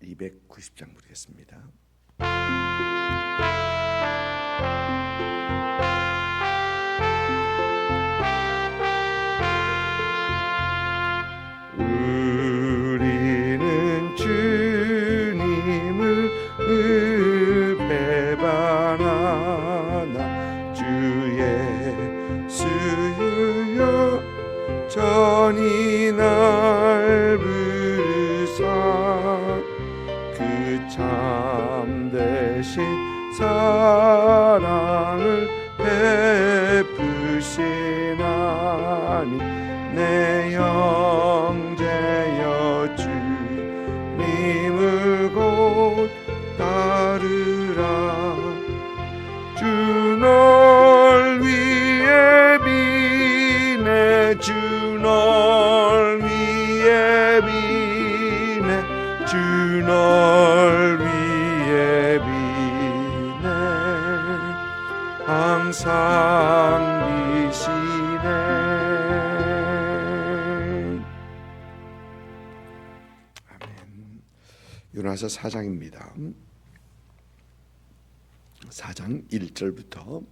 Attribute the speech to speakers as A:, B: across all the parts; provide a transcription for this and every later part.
A: 290장 부르겠습니다. 우리는 주님을 배반하나 주 예수여 전이 날 부르사 그 참되신 사랑을 베푸시나니 내 형제여 주님을 곧 따르라. 주 널 위해 비네 주 널 위해 비네 주 널 위해 비네 항상 비시네. 아멘. 요나서 4장입니다. 4장 1절부터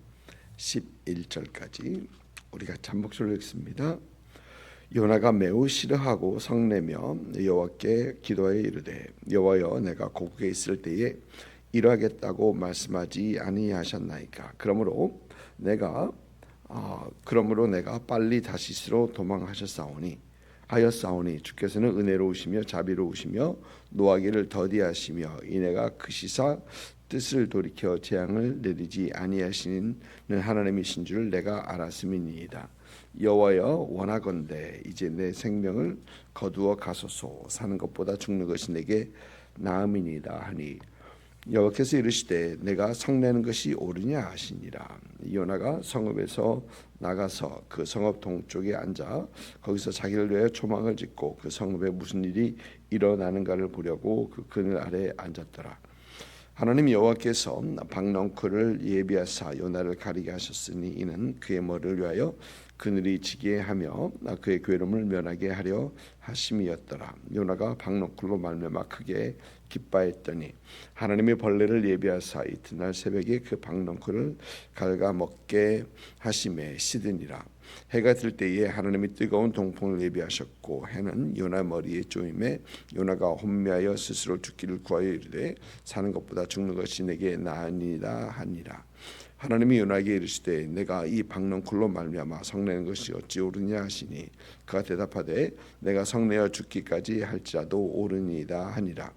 A: 11절까지 우리가 잠복절로 읽습니다. 요나가 매우 싫어하고 성내며 여호와께 기도하여 이르되 여호와여 내가 고국에 있을 때에 이러하겠다고 말씀하지 아니하셨나이까. 그러므로 내가 빨리 다시스로 도망하셨사오니 주께서는 은혜로우시며 자비로우시며 노하기를 더디하시며 이내가 그 시사 뜻을 돌이켜 재앙을 내리지 아니하시는 하나님이신 줄 내가 알았음이니이다. 여호와여 원하건대 이제 내 생명을 거두어 가소서. 사는 것보다 죽는 것이 내게 나음이니이다 하니 여호와께서 이르시되 내가 성내는 것이 옳으냐 하시니라. 요나가 성읍에서 나가서 그 성읍 동쪽에 앉아 거기서 자기를 위하여 초막을 짓고 그 성읍에 무슨 일이 일어나는가를 보려고 그 그늘 아래에 앉았더라. 하나님 여호와께서 박넝쿨을 예비하사 요나를 가리게 하셨으니 이는 그의 머리를 위하여 그늘이 지게 하며 그의 괴로움을 면하게 하려 하심이었더라. 요나가 박넝쿨로 말미암아 크게 기뻐했더니 하나님의 벌레를 예비하사 이튿날 새벽에 그 박넝쿨을 갉아 먹게 하심에 시드니라. 해가 들 때에 하나님이 뜨거운 동풍을 예비하셨고 해는 요나 머리에 쪼임에 요나가 혼미하여 스스로 죽기를 구하여 이르되 사는 것보다 죽는 것이 내게 나으니라 하니라. 하나님이 요나에게 이르시되 내가 이 박넝쿨로 말미암아 성내는 것이 어찌 옳으냐 하시니 그가 대답하되 내가 성내어 죽기까지 할지라도 옳으니이다 하니라.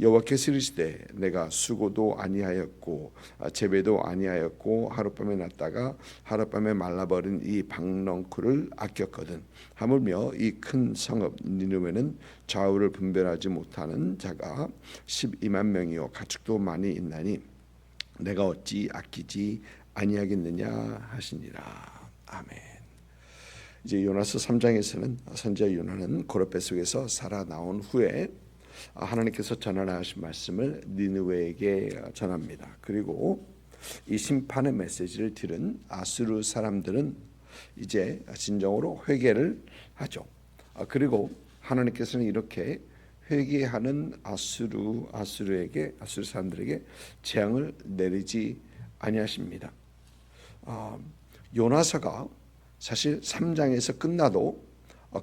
A: 여호와께서 이르시되 내가 수고도 아니하였고 재배도 아니하였고 하룻밤에 났다가 하룻밤에 말라버린 이 박넝쿨을 아꼈거든. 하물며 이 큰 성읍 니느웨는 좌우를 분별하지 못하는 자가 12만 명이요 가축도 많이 있나니 내가 어찌 아끼지 아니하겠느냐 하시니라. 아멘. 이제 요나서 3장에서는 선지자 요나는 고렙 뱃속에서 살아나온 후에 하나님께서 전하신 말씀을 니느웨에게 전합니다. 그리고 이 심판의 메시지를 들은 아수르 사람들은 이제 진정으로 회개를 하죠. 그리고 하나님께서는 이렇게 회개하는 아수르 사람들에게 재앙을 내리지 아니하십니다. 요나서가 사실 3장에서 끝나도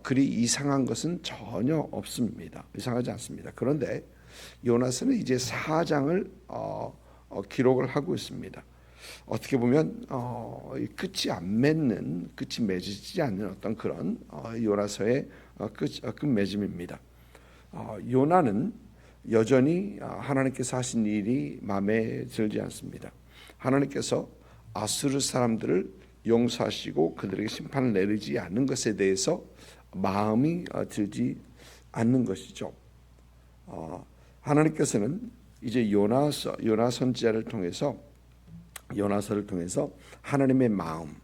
A: 그리 이상한 것은 전혀 없습니다. 이상하지 않습니다. 그런데 요나서는 이제 4장을 기록을 하고 있습니다. 어떻게 보면 끝이 맺히지 않는 어떤 그런 요나서의 끝맺음입니다. 요나는 여전히 하나님께서 하신 일이 마음에 들지 않습니다. 하나님께서 아수르 사람들을 용서하시고 그들에게 심판을 내리지 않는 것에 대해서 마음이 들지 않는 것이죠. 하나님께서는 이제 요나 선지자를 통해서 요나서를 통해서 하나님의 마음,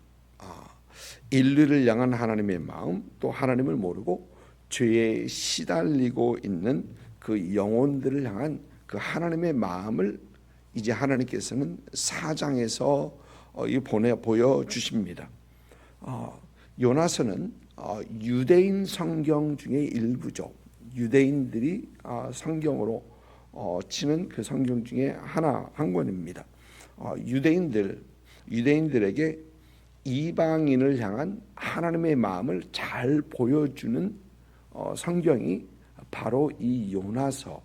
A: 인류를 향한 하나님의 마음, 또 하나님을 모르고 죄에 시달리고 있는 그 영혼들을 향한 그 하나님의 마음을 이제 하나님께서는 4장에서 보여주십니다. 요나서는 유대인 성경 중에 일부죠. 유대인들이 성경으로 치는 그 성경 중에 한 권입니다. 유대인들에게 이방인을 향한 하나님의 마음을 잘 보여주는 성경이 바로 이 요나서이고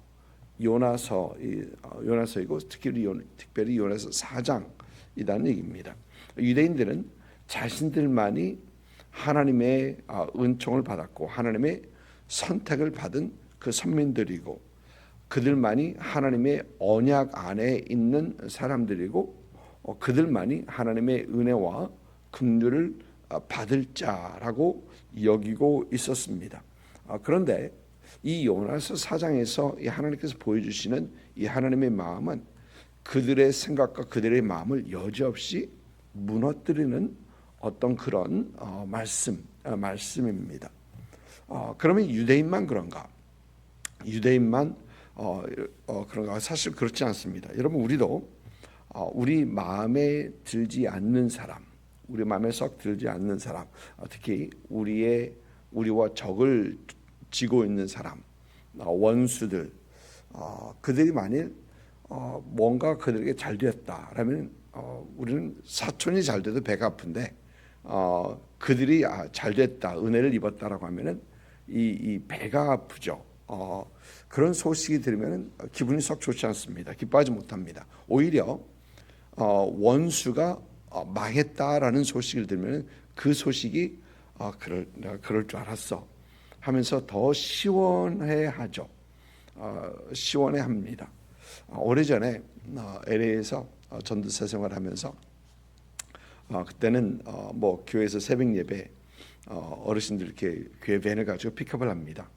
A: 특별히 요나서 4장이라는 얘기입니다. 유대인들은 자신들만이 하나님의 은총을 받았고 하나님의 선택을 받은 그 선민들이고 그들만이 하나님의 언약 안에 있는 사람들이고 그들만이 하나님의 은혜와 긍휼을 받을 자라고 여기고 있었습니다. 그런데 이 요나서 4장에서 이 하나님께서 보여주시는 이 하나님의 마음은 그들의 생각과 그들의 마음을 여지없이 무너뜨리는 어떤 그런 말씀입니다. 그러면 유대인만 그런가? 유대인만 그런가? 사실 그렇지 않습니다. 여러분 우리도 우리 마음에 들지 않는 사람, 우리 마음에 썩 들지 않는 사람, 특히 우리와 적을 지고 있는 사람, 원수들, 그들이 만일 뭔가 그들에게 잘 되었다라면 우리는 사촌이 잘 돼도 배가 아픈데 그들이 잘 됐다, 은혜를 입었다라고 하면은 이 배가 아프죠. 그런 소식이 들으면 기분이 썩 좋지 않습니다. 기뻐하지 못합니다. 오히려 원수가 망했다라는 소식을 들으면 그 소식이 내가 그럴 줄 알았어 하면서 더 시원해하죠. 시원해합니다. 오래전에 LA에서 전도사 생활하면서 그때는 뭐 교회에서 새벽 예배 어르신들 이렇게 교회 밴을 가지고 픽업을 합니다.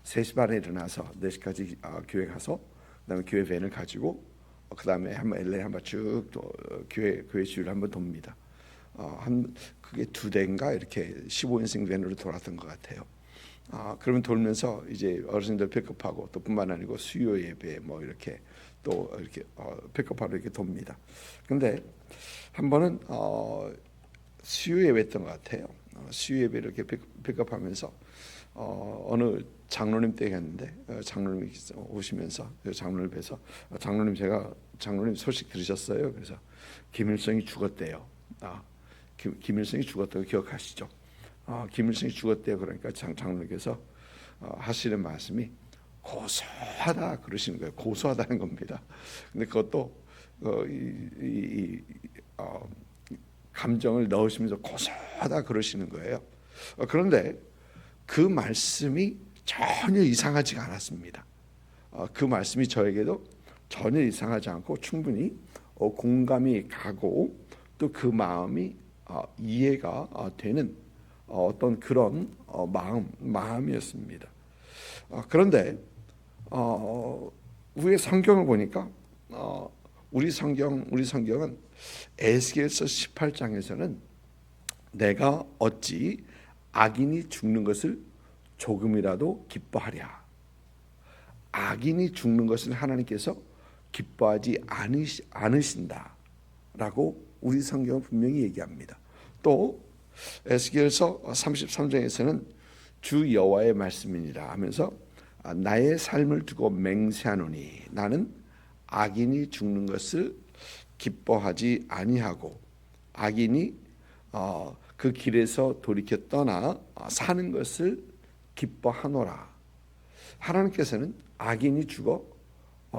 A: 3시 반에 일어나서 4시까지 교회 가서 그다음에 교회 밴을 가지고 그다음에 한번 LA 한번 쭉 교회 주위를 한번 돕니다. 그게 2대인가 이렇게 15인승 밴으로 돌았던 것 같아요. 그러면 돌면서 이제 어르신들 픽업하고 또 뿐만 아니고 수요 예배 뭐 이렇게 또 이렇게 픽업하러 이렇게 돕니다. 근데 한 번은 수요 예배였던 것 같아요. 수요 예배 이렇게 픽업하면서 어느 장로님 댁에 갔는데 장로님이 오시면서 장로를 뵈서 장로님 소식 들으셨어요? 그래서 김일성이 죽었대요. 김일성이 죽었다고 기억하시죠? 김일성이 죽었대요. 그러니까 장로님께서 하시는 말씀이 고소하다 그러시는 거예요. 고소하다는 겁니다. 근데 그것도 감정을 넣으시면서 고소하다 그러시는 거예요. 그런데 그 말씀이 전혀 이상하지가 않았습니다. 그 말씀이 저에게도 전혀 이상하지 않고 충분히 공감이 가고 또 그 마음이 이해가 되는 어떤 그런 마음이었습니다. 그런데 우리의 성경을 보니까 우리 성경은 에스겔서 18장에서는 내가 어찌 악인이 죽는 것을 조금이라도 기뻐하랴. 악인이 죽는 것을 하나님께서 기뻐하지 않으신다라고 우리 성경은 분명히 얘기합니다. 또 에스겔서 33장에서는 주 여호와의 말씀이니라 하면서 나의 삶을 두고 맹세하노니 나는 악인이 죽는 것을 기뻐하지 아니하고 악인이 그 길에서 돌이켜 떠나 사는 것을 기뻐하노라. 하나님께서는 악인이 죽어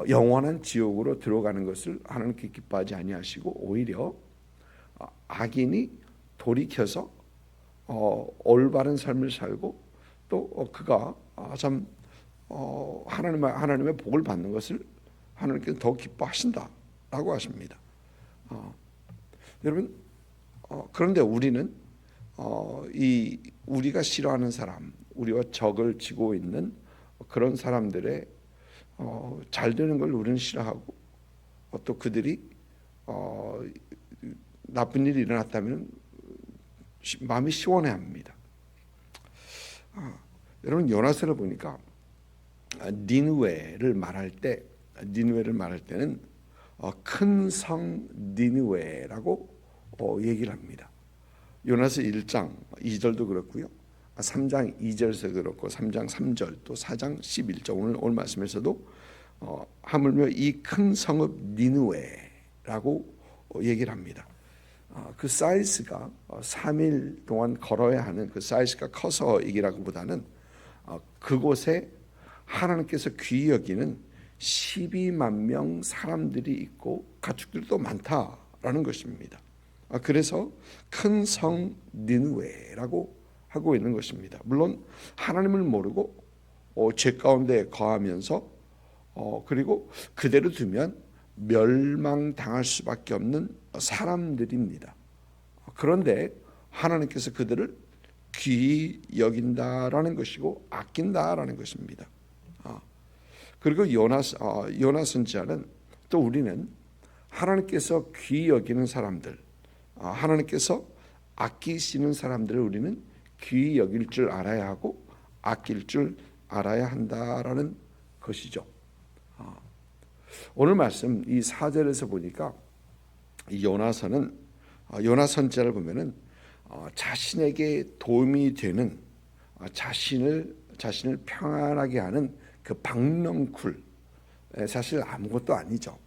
A: 영원한 지옥으로 들어가는 것을 하나님께 기뻐하지 아니하시고 오히려 악인이 돌이켜서 올바른 삶을 살고 또 그가 참 하나님의 복을 받는 것을 하나님께서 더 기뻐하신다라고 하십니다. 여러분 그런데 우리는 우리가 싫어하는 사람, 우리와 적을 지고 있는 그런 사람들의 잘 되는 걸 우리는 싫어하고 또 그들이 나쁜 일이 일어났다면 마음이 시원해합니다. 여러분 요나서를 보니까 니느웨를 말할 때는 큰 성 니느웨라고 얘기를 합니다. 요나서 1장 2절도 그렇고요. 3장 2절에서 그렇고 3장 3절 또 4장 11절 오늘 말씀에서도 하물며 이 큰 성읍 니느웨라고 얘기를 합니다. 그 사이즈가 3일 동안 걸어야 하는 그 사이즈가 커서 얘기라기보다는 그곳에 하나님께서 귀히 여기는 12만 명 사람들이 있고 가축들도 많다라는 것입니다. 그래서 큰 성 니느웨라고 하고 있는 것입니다. 물론 하나님을 모르고 죄 가운데 거하면서 그리고 그대로 두면 멸망당할 수밖에 없는 사람들입니다. 그런데 하나님께서 그들을 귀히 여긴다라는 것이고 아낀다라는 것입니다. 그리고 요나 선지자는 또 우리는 하나님께서 귀히 여기는 사람들, 하나님께서 아끼시는 사람들을 우리는 귀히 여길 줄 알아야 하고 아낄 줄 알아야 한다라는 것이죠. 오늘 말씀 이 4절에서 보니까 이 요나서는 요나 선지자를 보면은 자신에게 도움이 되는 자신을 평안하게 하는 그 박넝쿨, 사실 아무것도 아니죠.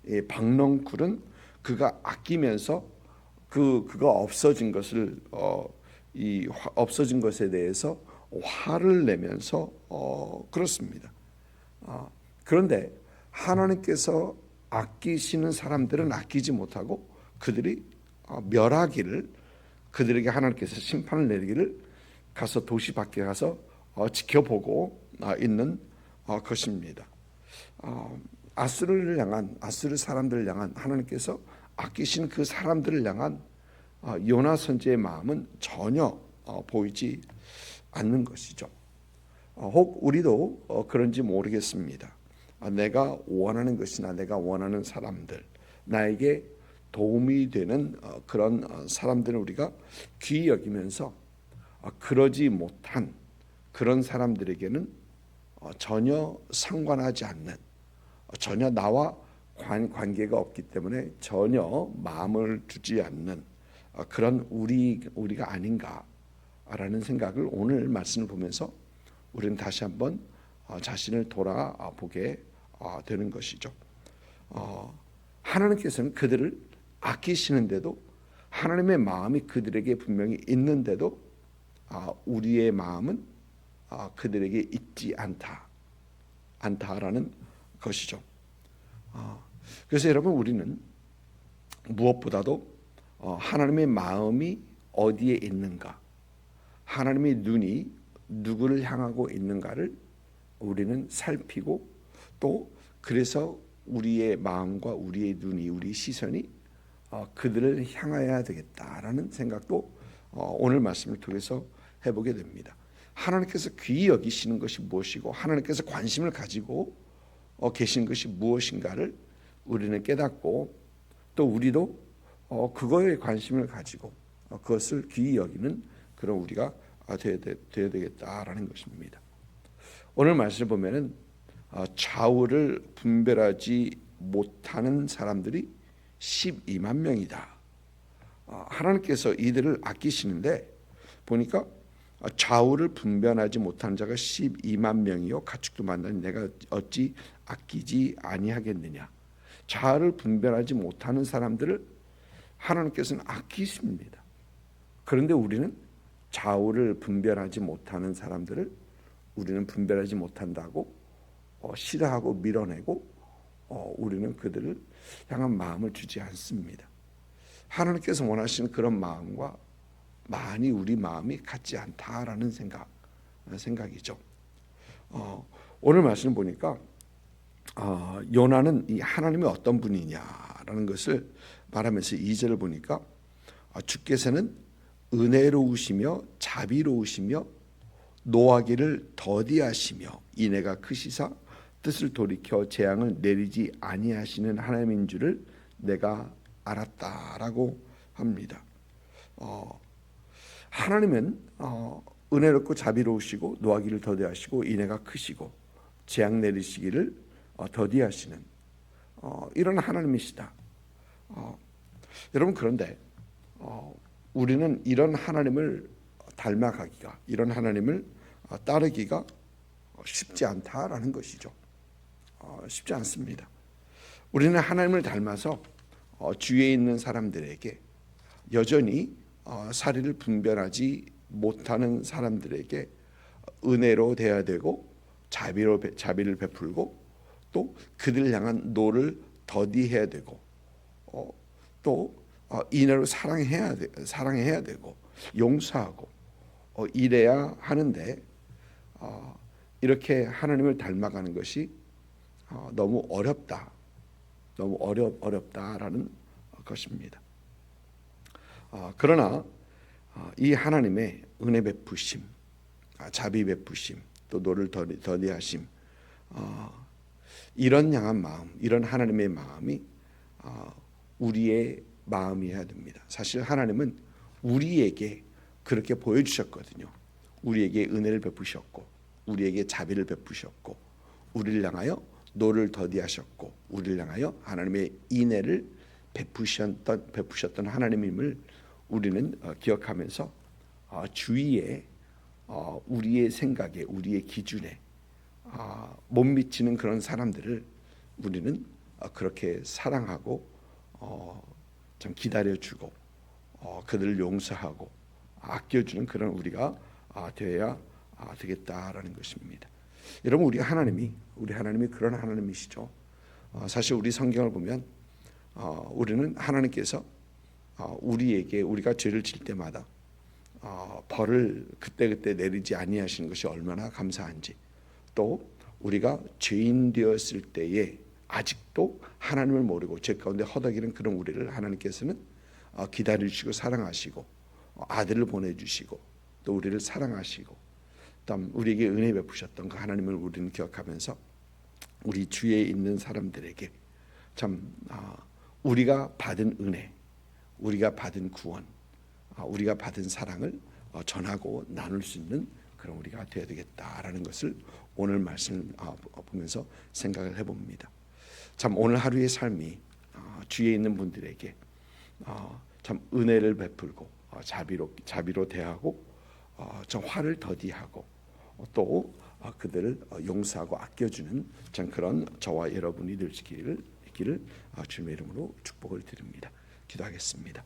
A: 이 박넝쿨은 그가 아끼면서 그가 없어진 것을 이 없어진 것에 대해서 화를 내면서 그렇습니다. 그런데 하나님께서 아끼시는 사람들은 아끼지 못하고 그들이 멸하기를, 그들에게 하나님께서 심판을 내리기를 가서 도시 밖에 가서 지켜보고 있는 것입니다. 아수르를 향한, 아수르 사람들을 향한 하나님께서 아끼신 그 사람들을 향한 요나 선지의 마음은 전혀 보이지 않는 것이죠. 혹 우리도 그런지 모르겠습니다. 내가 원하는 것이나 내가 원하는 사람들, 나에게 도움이 되는 그런 사람들을 우리가 귀히 여기면서 그러지 못한 그런 사람들에게는 전혀 상관하지 않는, 전혀 나와 관계가 없기 때문에 전혀 마음을 두지 않는 그런 우리가 아닌가라는 생각을 오늘 말씀을 보면서 우리는 다시 한번 자신을 돌아보게 되는 것이죠. 하나님께서는 그들을 아끼시는데도, 하나님의 마음이 그들에게 분명히 있는데도 우리의 마음은 그들에게 있지 않다라는 것이죠. 그래서 여러분, 우리는 무엇보다도 하나님의 마음이 어디에 있는가, 하나님의 눈이 누구를 향하고 있는가를 우리는 살피고, 또 그래서 우리의 마음과 우리의 눈이, 우리 시선이 그들을 향해야 되겠다라는 생각도 오늘 말씀을 통해서 해보게 됩니다. 하나님께서 귀히 여기시는 것이 무엇이고 하나님께서 관심을 가지고 계신 것이 무엇인가를 우리는 깨닫고, 또 우리도 그거에 관심을 가지고 그것을 귀히 여기는 그런 우리가 되어야 되겠다라는 것입니다. 오늘 말씀을 보면은 좌우를 분별하지 못하는 사람들이 12만 명이다. 하나님께서 이들을 아끼시는데 보니까 좌우를 분별하지 못하는 자가 12만 명이요 가축도 많다니 내가 어찌 아끼지 아니하겠느냐. 좌우를 분별하지 못하는 사람들을 하나님께서는 아끼십니다. 그런데 우리는 좌우를 분별하지 못하는 사람들을 우리는 분별하지 못한다고 싫어하고 밀어내고 우리는 그들을 향한 마음을 주지 않습니다. 하나님께서 원하시는 그런 마음과 많이 우리 마음이 같지 않다라는 생각이죠. 오늘 말씀 보니까 요나는 이 하나님이 어떤 분이냐라는 것을 말하면서 2절을 보니까 주께서는 은혜로우시며 자비로우시며 노하기를 더디하시며 인애가 크시사 뜻을 돌이켜 재앙을 내리지 아니하시는 하나님인 줄을 내가 알았다라고 합니다. 하나님은 은혜롭고 자비로우시고 노하기를 더디하시고 인애가 크시고 재앙 내리시기를 더디하시는 이런 하나님이시다. 여러분, 그런데 우리는 이런 하나님을 닮아가기가, 이런 하나님을 따르기가 쉽지 않다라는 것이죠. 쉽지 않습니다. 우리는 하나님을 닮아서 주위에 있는 사람들에게 여전히 사리를 분별하지 못하는 사람들에게 은혜로 대해야 되고 자비를 베풀고 또 그들 향한 노를 더디해야 되고 또 인애로 사랑해야 되고 용서하고 이래야 하는데 이렇게 하나님을 닮아가는 것이 너무 어렵다라는 것입니다. 그러나 이 하나님의 은혜 베푸심, 자비 베푸심, 또 노를 더디하심, 이런 향한 마음, 이런 하나님의 마음이 우리의 마음이어야 됩니다. 사실 하나님은 우리에게 그렇게 보여주셨거든요. 우리에게 은혜를 베푸셨고, 우리에게 자비를 베푸셨고, 우리를 향하여 노를 더디하셨고, 우리를 향하여 하나님의 인애를 베푸셨던 하나님임을 우리는 기억하면서 주위에 우리의 생각에, 우리의 기준에 못 미치는 그런 사람들을 우리는 그렇게 사랑하고 좀 기다려주고 그들을 용서하고 아껴주는 그런 우리가 되어야 되겠다라는 것입니다. 여러분, 우리 하나님이 그런 하나님이시죠. 사실 우리 성경을 보면 우리는 하나님께서 우리에게 우리가 죄를 질 때마다 벌을 그때그때 내리지 아니하시는 것이 얼마나 감사한지, 또 우리가 죄인 되었을 때에 아직도 하나님을 모르고 죄 가운데 허덕이는 그런 우리를 하나님께서는 기다리시고 사랑하시고 아들을 보내주시고 또 우리를 사랑하시고 또 우리에게 은혜 베푸셨던 그 하나님을 우리는 기억하면서 우리 주위에 있는 사람들에게 참 우리가 받은 은혜, 우리가 받은 구원, 우리가 받은 사랑을 전하고 나눌 수 있는 그런 우리가 되어야 되겠다라는 것을 오늘 말씀을 보면서 생각을 해봅니다. 참 오늘 하루의 삶이 주위에 있는 분들에게 참 은혜를 베풀고 자비로 대하고 좀 화를 더디하고 또 그들을 용서하고 아껴주는 참 그런 저와 여러분이 되시기를 주님의 이름으로 축복을 드립니다. 기도하겠습니다.